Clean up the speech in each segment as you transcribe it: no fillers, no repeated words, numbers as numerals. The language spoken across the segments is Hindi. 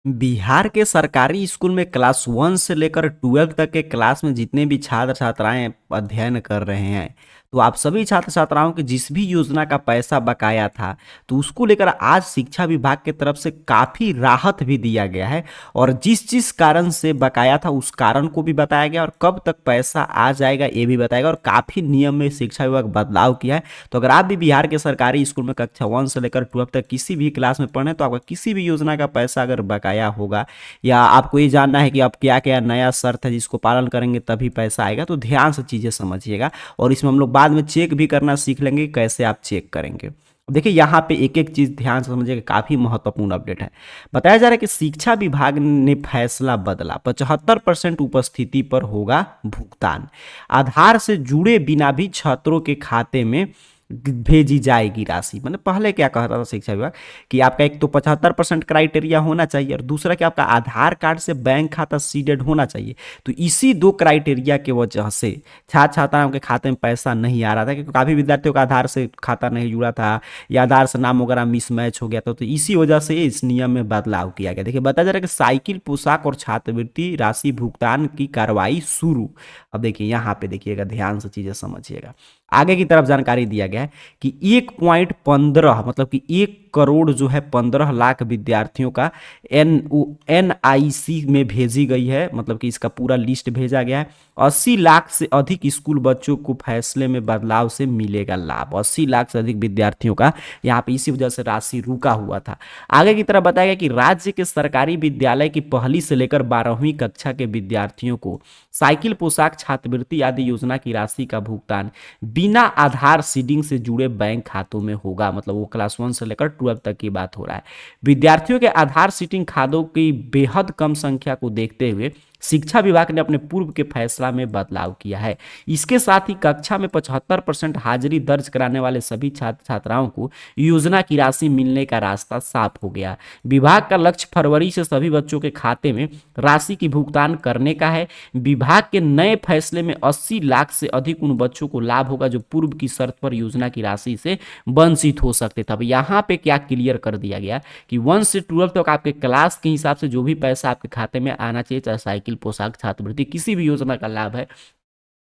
बिहार के सरकारी स्कूल में क्लास 1 से लेकर 12 तक के क्लास में जितने भी छात्र छात्राएं अध्ययन कर रहे हैं, तो आप सभी छात्र छात्राओं के जिस भी योजना का पैसा बकाया था, तो उसको लेकर आज शिक्षा विभाग की तरफ से काफ़ी राहत भी दिया गया है। और जिस जिस कारण से बकाया था उस कारण को भी बताया गया और कब तक पैसा आ जाएगा ये भी बताएगा। और काफ़ी नियम में शिक्षा विभाग बदलाव किया है। तो अगर आप भी बिहार के सरकारी स्कूल में कक्षा 1 से लेकर 12 तक किसी भी क्लास में पढ़ रहे हैं, तो आपका किसी भी योजना का पैसा अगर बकाया होगा या आपको ये जानना है कि आप क्या क्या नया शर्त है जिसको पालन करेंगे तभी पैसा आएगा, तो ध्यान से चीज़ें समझिएगा। और इसमें हम लोग बाद में चेक भी करना सीख लेंगे कि कैसे आप चेक करेंगे। देखिए यहाँ पे एक एक चीज़ ध्यान से समझिएगा, काफ़ी महत्वपूर्ण अपडेट है। बताया जा रहा है कि शिक्षा विभाग ने फैसला बदला, 75% उपस्थिति पर होगा भुगतान। आधार से जुड़े बिना भी छात्रों के खाते में भेजी जाएगी राशि। मतलब पहले क्या कहता था शिक्षा विभाग कि आपका एक तो 75% क्राइटेरिया होना चाहिए और दूसरा कि आपका आधार कार्ड से बैंक खाता सीडेड होना चाहिए। तो इसी दो क्राइटेरिया की वजह से छात्र छात्राओं के खाते में पैसा नहीं आ रहा था, क्योंकि काफ़ी विद्यार्थियों का आधार से खाता नहीं जुड़ा था या आधार से नाम वगैरह मिसमैच हो गया था। तो इसी वजह से इस नियम में बदलाव किया गया। देखिए बताया जा रहा है कि साइकिल, पोशाक और छात्रवृत्ति राशि भुगतान की कार्रवाई शुरू। अब देखिए यहाँ पे देखिएगा, ध्यान से चीज़ें समझिएगा। आगे की तरफ जानकारी दिया गया है कि 1.15 मतलब कि 1 करोड़ जो है 15 लाख विद्यार्थियों का NIC में भेजी गई है। मतलब कि इसका पूरा लिस्ट भेजा गया है। 80 लाख से अधिक स्कूल बच्चों को फैसले में बदलाव से मिलेगा लाभ। 80 लाख से अधिक विद्यार्थियों का यहाँ पे इसी वजह से राशि रुका हुआ था। आगे की तरफ बताया गया कि राज्य के सरकारी विद्यालय की 1ली से लेकर 12वीं कक्षा के विद्यार्थियों को साइकिल, पोशाक, छात्रवृत्ति आदि योजना की राशि का भुगतान बिना आधार सीडिंग से जुड़े बैंक खातों में होगा। मतलब वो क्लास 1 से लेकर 12 तक की बात हो रहा है। विद्यार्थियों के आधार सीडिंग खातों की बेहद कम संख्या को देखते हुए शिक्षा विभाग ने अपने पूर्व के फैसला में बदलाव किया है। इसके साथ ही कक्षा में 75% हाजिरी दर्ज कराने वाले सभी छात्र छात्राओं को योजना की राशि मिलने का रास्ता साफ हो गया। विभाग का लक्ष्य फरवरी से सभी बच्चों के खाते में राशि की भुगतान करने का है। विभाग के नए फैसले में 80 लाख से अधिक उन बच्चों को लाभ होगा जो पूर्व की शर्त पर योजना की राशि से वंचित हो सकते थे। अब यहाँ पे क्या क्लियर कर दिया गया कि 1 से 12 तक आपके क्लास के हिसाब से जो भी पैसा आपके खाते में आना चाहिए, चाहे साइकिल, पोशाक, छात्रवृत्ति किसी भी योजना का लाभ है,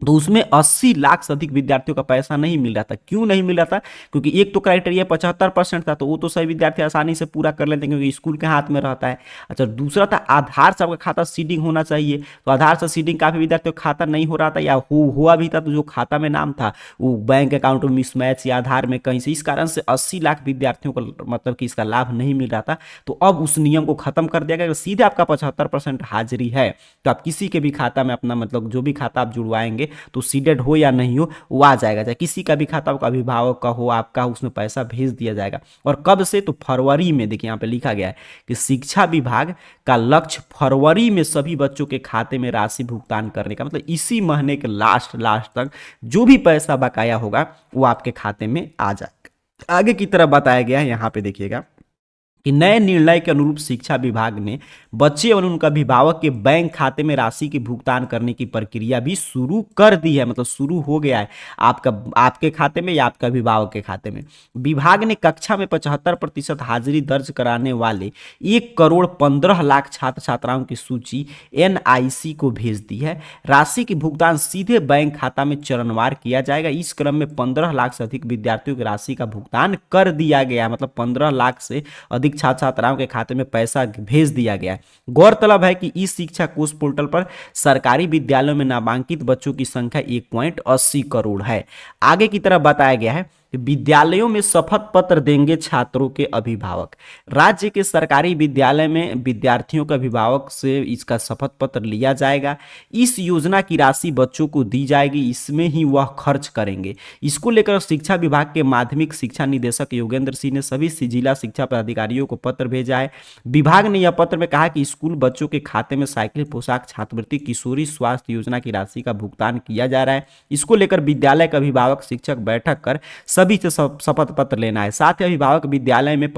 तो उसमें 80 लाख से अधिक विद्यार्थियों का पैसा नहीं मिल रहा था। क्यों नहीं मिल रहा था? क्योंकि एक तो क्राइटेरिया 75% था, तो वो तो सभी विद्यार्थी आसानी से पूरा कर लेते हैं क्योंकि स्कूल के हाथ में रहता है। अच्छा, दूसरा था आधार से आपका खाता सीडिंग होना चाहिए। तो आधार से सीडिंग काफ़ी विद्यार्थियों का खाता नहीं हो रहा था या हुआ भी था तो जो खाता में नाम था वो बैंक अकाउंट में मिसमैच या आधार में कहीं से, इस कारण से 80 लाख विद्यार्थियों को मतलब कि इसका लाभ नहीं मिल रहा था। तो अब उस नियम को खत्म कर दिया गया। सीधे आपका 75% हाजिरी है तो आप किसी के भी खाता में अपना मतलब जो भी खाता आप जुड़वाएंगे तो सीडेड हो या नहीं हो वो आ जाएगा। चाहे किसी का भी खाता हो, अभिभावक का हो, आपका, उसमें पैसा भेज दिया जाएगा। और कब से? तो फरवरी में। देखिए यहाँ पे लिखा गया है कि शिक्षा विभाग का लक्ष्य फरवरी में सभी बच्चों के खाते में राशि भुगतान करने का, मतलब इसी महीने के लास्ट तक जो भी पैसा बकाया होगा वो आपके खाते में आ जाएगा। आगे की तरफ बताया गया है, यहाँ पे देखिएगा कि नए निर्णय के अनुरूप शिक्षा विभाग ने बच्चे और उनका अभिभावक के बैंक खाते में राशि की भुगतान करने की प्रक्रिया भी शुरू कर दी है। मतलब शुरू हो गया है आपके खाते में या आपका अभिभावक के खाते में। विभाग ने कक्षा में 75% हाजिरी दर्ज कराने वाले 1 करोड़ 15 लाख छात्र छात्राओं की सूची NIC को भेज दी है। राशि की भुगतान सीधे बैंक खाता में चरणवार किया जाएगा। इस क्रम में 15 लाख से अधिक विद्यार्थियों की राशि का भुगतान कर दिया गया। मतलब 15 लाख से अधिक छात्र छात्राओं के खाते में पैसा भेज दिया गया है। गौरतलब है कि इस शिक्षा कोष पोर्टल पर सरकारी विद्यालयों में नामांकित बच्चों की संख्या 1.80 करोड़ है। आगे की तरफ बताया गया है विद्यालयों में शपथ पत्र देंगे छात्रों के अभिभावक। राज्य के सरकारी विद्यालय में विद्यार्थियों के अभिभावक से इसका शपथ पत्र लिया जाएगा। इस योजना की राशि बच्चों को दी जाएगी, इसमें ही वह खर्च करेंगे। इसको लेकर शिक्षा विभाग के माध्यमिक शिक्षा निदेशक योगेंद्र सिंह ने सभी जिला शिक्षा पदाधिकारियों को पत्र भेजा है। विभाग ने यह पत्र में कहा कि स्कूल बच्चों के खाते में साइकिल, पोशाक, छात्रवृत्ति, किशोरी स्वास्थ्य योजना की राशि का भुगतान किया जा रहा है। इसको लेकर विद्यालय के अभिभावक शिक्षक बैठक कर सभी से शपथ पत्र लेना है। साथ ही अभिभावक विद्यालय में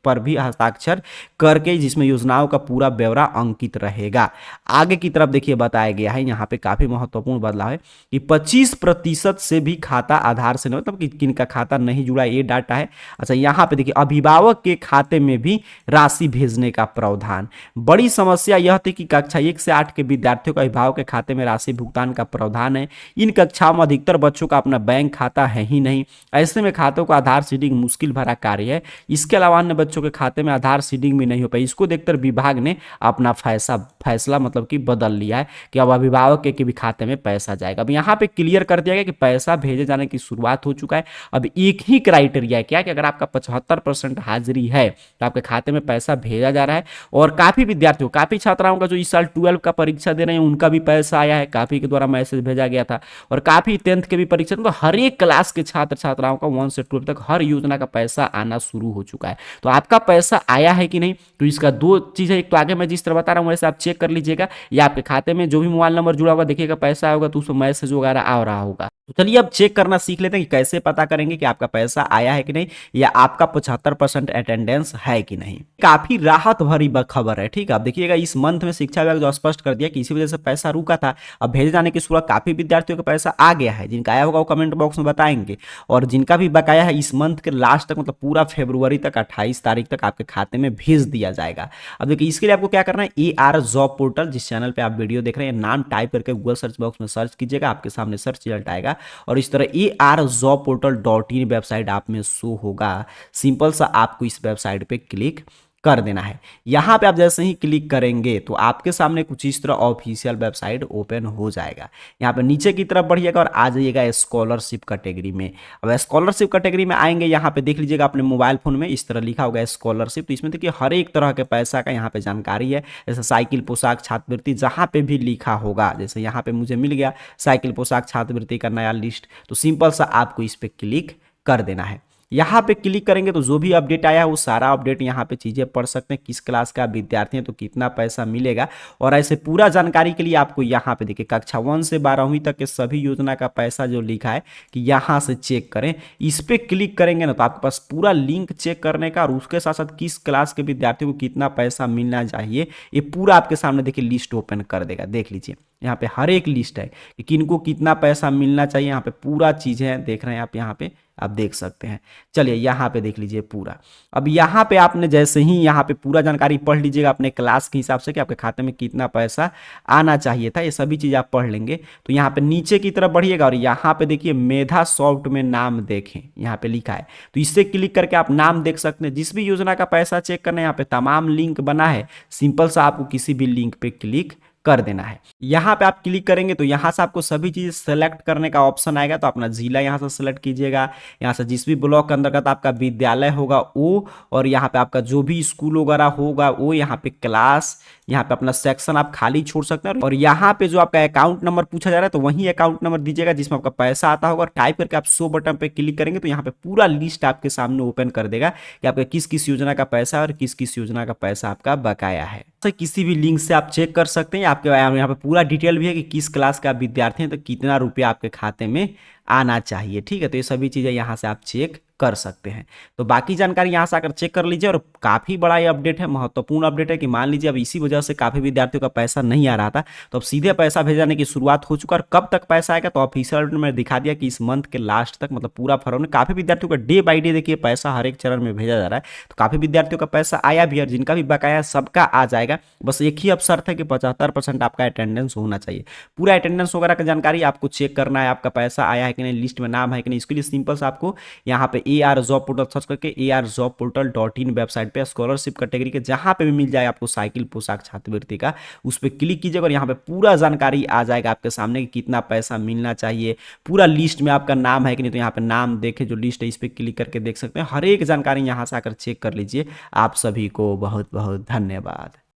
पर भी हस्ताक्षर करके, जिसमें योजनाओं का पूरा ब्यौरा अंकित रहेगा। आगे की तरफ देखिए बताया गया है, यहाँ पे काफी महत्वपूर्ण बदलाव है कि 25% से भी खाता आधार से नहीं, मतलब कि किनका खाता नहीं जुड़ा ये डाटा है। अच्छा, यहाँ पे देखिए अभिभावक के खाते में भी राशि भेजने का प्रावधान। बड़ी समस्या यह थी कि कक्षा 1 से 8 के विद्यार्थियों का अभिभावक के खाते में राशि भुगतान का प्रावधान है। इन कक्षाओं में अधिकतर बच्चों का अपना बैंक खाता है ही नहीं, ऐसे में खातों का आधार सीडिंग मुश्किल भरा कार्य है। इसके अलावा अन्य बच्चों के खाते में आधार सीडिंग भी नहीं हो पाई। इसको देखकर विभाग ने अपना फैसला मतलब कि बदल लिया है कि अब अभिभावक के भी खाते में पैसा जाएगा। अब यहाँ पे क्लियर कर दिया गया कि पैसा भेजे जाने की शुरुआत हो चुका है। अब एक ही क्राइटेरिया है क्या, कि अगर आपका 75% हाजिरी है तो आपके खाते में पैसा भेजा जा रहा है। और काफी विद्यार्थियों, काफी छात्राओं का जो इस साल 12 का परीक्षा दे रहे हैं उनका भी पैसा आया है, काफी के द्वारा मैसेज भेजा गया था। और काफी 10th के भी परीक्षा, तो हर एक क्लास के छात्र छात्राओं का 1 से 12 तक हर योजना का पैसा आना शुरू हो चुका है। तो आपका पैसा आया है कि नहीं, तो इसका दो चीज है। एक तो आगे मैं जिस तरह बता रहा हूँ वैसे आप चेक कर लीजिएगा, या आपके खाते में जो भी मोबाइल नंबर जुड़ा होगा देखिएगा पैसा होगा तो उसमें मैसेज वगैरह आ रहा होगा। तो चलिए अब चेक करना सीख लेते हैं कि कैसे पता करेंगे कि आपका पैसा आया है कि नहीं, या आपका 75% अटेंडेंस है कि नहीं। काफी राहत भरी खबर है, ठीक है। अब देखिएगा इस मंथ में शिक्षा विभाग जो स्पष्ट कर दिया कि इसी वजह से पैसा रुका था, अब भेजे जाने की शुरुआत, काफी विद्यार्थियों का पैसा आ गया है। जिनका आया होगा वो कमेंट बॉक्स में बताएंगे, और जिनका भी बकाया है इस मंथ के लास्ट तक, मतलब पूरा फरवरी तक 28 तारीख तक आपके खाते में भेज दिया जाएगा। अब देखिए इसके लिए आपको क्या करना है, AR जॉब पोर्टल, जिस चैनल पे आप वीडियो देख रहे हैं, नाम टाइप करके गूगल सर्च बॉक्स में सर्च कीजिएगा, आपके सामने सर्च रिजल्ट आएगा और इस तरह arjobportal.in वेबसाइट आप में शो होगा। सिंपल सा आपको इस वेबसाइट पे क्लिक कर देना है। यहां पे आप जैसे ही क्लिक करेंगे तो आपके सामने कुछ इस तरह ऑफिशियल वेबसाइट ओपन हो जाएगा। यहाँ पे नीचे की तरफ बढ़िएगा और आ जाइएगा स्कॉलरशिप कैटेगरी में। अब स्कॉलरशिप कैटेगरी में आएंगे, यहाँ पे देख लीजिएगा अपने मोबाइल फोन में इस तरह लिखा होगा स्कॉलरशिप। तो इसमें देखिए हर एक तरह के पैसा का यहाँ पे जानकारी है, जैसे साइकिल, पोशाक, छात्रवृत्ति, जहाँ पे भी लिखा होगा। जैसे यहाँ पे मुझे मिल गया साइकिल, पोशाक, छात्रवृत्ति का नया लिस्ट, तो सिंपल सा आपको इस पे क्लिक कर देना है। यहाँ पे क्लिक करेंगे तो जो भी अपडेट आया है वो सारा अपडेट यहाँ पे चीजें पढ़ सकते हैं, किस क्लास का विद्यार्थी है तो कितना पैसा मिलेगा। और ऐसे पूरा जानकारी के लिए आपको यहाँ पे देखिए कक्षा 1 से 12वीं तक के सभी योजना का पैसा जो लिखा है कि यहाँ से चेक करें, इस पे क्लिक करेंगे ना तो आपके पास पूरा लिंक चेक करने का, और उसके साथ साथ किस क्लास के विद्यार्थियों को कितना पैसा मिलना चाहिए ये पूरा आपके सामने देखिए लिस्ट ओपन कर देगा। देख लीजिए यहाँ पे हर एक लिस्ट है कि किनको कितना पैसा मिलना चाहिए, यहाँ पे पूरा चीजें देख रहे हैं आप, यहाँ पे आप देख सकते हैं। चलिए यहाँ पे देख लीजिए पूरा। अब यहाँ पे आपने जैसे ही यहाँ पे पूरा जानकारी पढ़ लीजिएगा अपने क्लास के हिसाब से कि आपके खाते में कितना पैसा आना चाहिए था, ये सभी चीज़ आप पढ़ लेंगे। तो यहाँ पे नीचे की तरफ बढ़िएगा और यहाँ पे देखिए मेधा सॉफ्ट में नाम देखें, यहाँ पे लिखा है, तो इससे क्लिक करके आप नाम देख सकते हैं। जिस भी योजना का पैसा चेक करना है यहाँ पे तमाम लिंक बना है, सिंपल सा आपको किसी भी लिंक पे क्लिक कर देना है। यहाँ पे आप क्लिक करेंगे तो यहाँ से आपको सभी चीज सेलेक्ट करने का ऑप्शन आएगा, तो अपना जिला यहाँ से सेलेक्ट कीजिएगा, यहाँ से जिस भी ब्लॉक के अंतर्गत आपका विद्यालय होगा वो, और यहाँ पे आपका जो भी स्कूल वगैरह होगा वो, यहाँ पे क्लास, यहाँ पे अपना सेक्शन आप खाली छोड़ सकते हैं। और यहाँ पे जो आपका अकाउंट नंबर पूछा जा रहा है तो वही अकाउंट नंबर दीजिएगा जिसमें आपका पैसा आता होगा, और टाइप करके आप 100 बटन पे क्लिक करेंगे तो यहाँ पे पूरा लिस्ट आपके सामने ओपन कर देगा कि आपका किस किस योजना का पैसा और किस किस योजना का पैसा आपका बकाया है। तो किसी भी लिंक से आप चेक कर सकते हैं। आपके यहाँ पे पूरा डिटेल भी है कि किस क्लास का विद्यार्थी है तो कितना रुपया आपके खाते में आना चाहिए, ठीक है। तो ये सभी चीजें यहाँ से आप चेक कर सकते हैं। तो बाकी जानकारी यहाँ से आकर चेक कर लीजिए। और काफी बड़ा ये अपडेट है, महत्वपूर्ण अपडेट है कि मान लीजिए अब इसी वजह से काफी विद्यार्थियों का पैसा नहीं आ रहा था, तो अब सीधे पैसा भेजाने की शुरुआत हो चुका है। और कब तक पैसा आएगा तो ऑफिशियल अपडेट में दिखा दिया कि इस मंथ के लास्ट तक, मतलब पूरा फरवरी में काफी विद्यार्थियों का डे बाई डे देखिए पैसा हर एक चरण में भेजा जा रहा है। तो काफी विद्यार्थियों का पैसा आया भी, और जिनका भी बकाया सबका आ जाएगा। बस एक ही अब शर्त है कि 75% आपका अटेंडेंस होना चाहिए। पूरा अटेंडेंस वगैरह की जानकारी आपको चेक करना है, आपका पैसा आया है कि नहीं, लिस्ट में नाम है कि नहीं। इसके लिए सिंपल से आपको यहाँ पे AR जॉब पोर्टल सर्च करके arjobportal.in वेबसाइट पे स्कॉलरशिप कैटेगरी के जहां पे भी मिल जाए आपको साइकिल, पोशाक, छात्रवृत्ति का, उस पर क्लिक कीजिएगा और यहाँ पे पूरा जानकारी आ जाएगा आपके सामने कि कितना पैसा मिलना चाहिए। पूरा लिस्ट में आपका नाम है कि नहीं, तो यहाँ पे नाम देखे जो लिस्ट है इस पर क्लिक करके देख सकते हैं। हर एक जानकारी यहाँ से आकर चेक कर लीजिए। आप सभी को बहुत बहुत धन्यवाद।